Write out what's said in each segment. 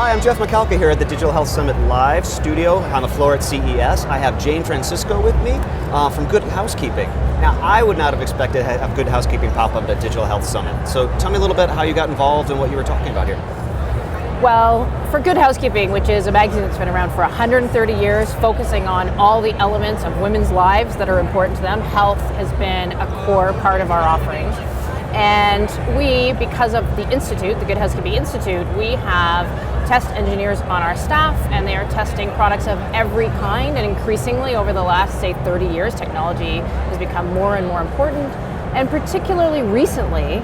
Hi, I'm Jeff McCalca here at the Digital Health Summit Live studio on the floor at CES. I have Jane Francisco with me from Good Housekeeping. Now, I would not have expected to have Good Housekeeping pop up at Digital Health Summit. So tell me a little bit how you got involved and what you were talking about here. Well, for Good Housekeeping, which is a magazine that's been around for 130 years, focusing on all the elements of women's lives that are important to them, health has been a core part of our offerings. And we, because of the Institute, the Good Housekeeping Institute, we have test engineers on our staff, and they are testing products of every kind. And increasingly, over the last, say, 30 years, technology has become more and more important. And particularly recently,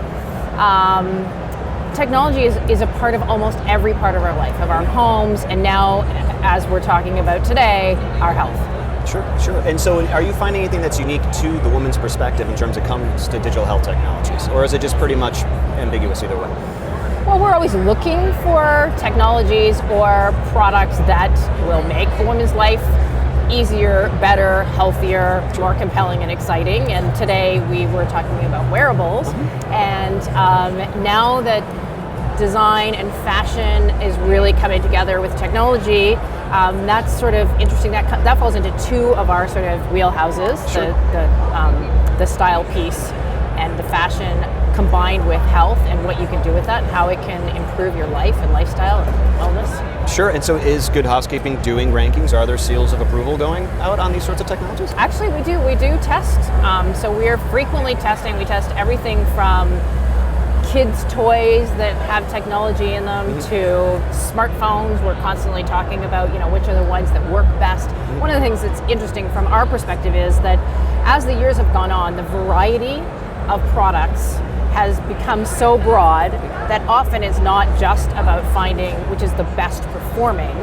technology is a part of almost every part of our life, of our homes, and now, as we're talking about today, our health. Sure. And so are you finding anything that's unique to the woman's perspective in terms of comes to digital health technologies? Or is it just pretty much ambiguous either way? Well, we're always looking for technologies or products that will make a woman's life easier, better, healthier, more compelling and exciting. And today we were talking about wearables. And now that design and fashion is really coming together with technology, that's sort of interesting. That falls into two of our sort of wheelhouses, Sure. the style piece and the fashion combined with health and what you can do with that, and how it can improve your life and lifestyle and wellness. Sure, and so is Good Housekeeping doing rankings? Are there seals of approval going out on these sorts of technologies? Actually, we do test. So we're frequently testing. We test everything from kids' toys that have technology in them to smartphones. We're constantly talking about, which are the ones that work best. One of the things that's interesting from our perspective is that as the years have gone on, the variety of products has become so broad that often it's not just about finding which is the best performing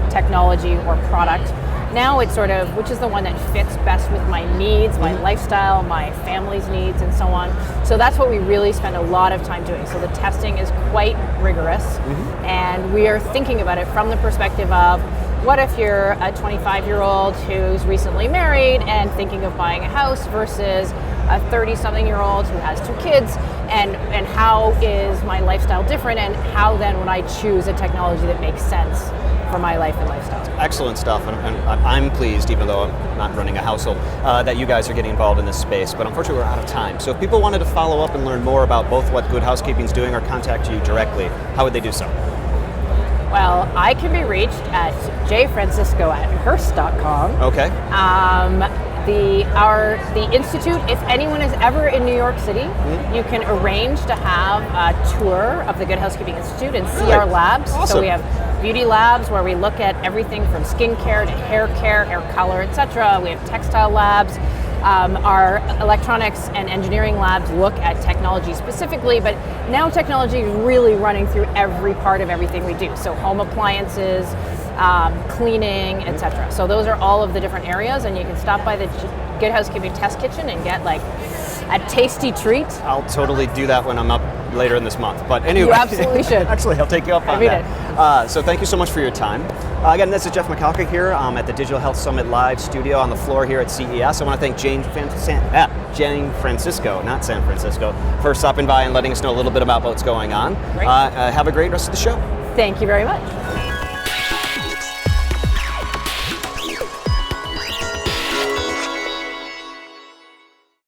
technology or product. Now it's sort of which is the one that fits best with my needs, my lifestyle, my family's needs, and so on. So that's what we really spend a lot of time doing. So the testing is quite rigorous, and we are thinking about it from the perspective of what if you're a 25-year-old who's recently married and thinking of buying a house versus a 30-something-year-old who has two kids, and how is my lifestyle different, and how then would I choose a technology that makes sense for my life and lifestyle. Excellent stuff, and I'm pleased, even though I'm not running a household, that you guys are getting involved in this space, but unfortunately we're out of time. So if people wanted to follow up and learn more about both what Good Housekeeping is doing or contact you directly, how would they do so? Well, I can be reached at jfrancisco@hearst.com. Okay. The Institute, if anyone is ever in New York City, you can arrange to have a tour of the Good Housekeeping Institute and see our labs. Awesome. So we have beauty labs where we look at everything from skincare to hair care, hair color, etc. We have textile labs. Our electronics and engineering labs look at technology specifically, but now technology is really running through every part of everything we do. So home appliances, cleaning, etc. So those are all of the different areas, and you can stop by the Good Housekeeping Test Kitchen and get like a tasty treat. I'll totally do that when I'm up later in this month. But anyway, you absolutely should. Actually, I'll take you up on that. So thank you so much for your time. Again, this is Jeff McCalca here at the Digital Health Summit Live studio on the floor here at CES. I want to thank Jane Francisco, not San Francisco, for stopping by and letting us know a little bit about what's going on. Great. Have a great rest of the show. Thank you very much.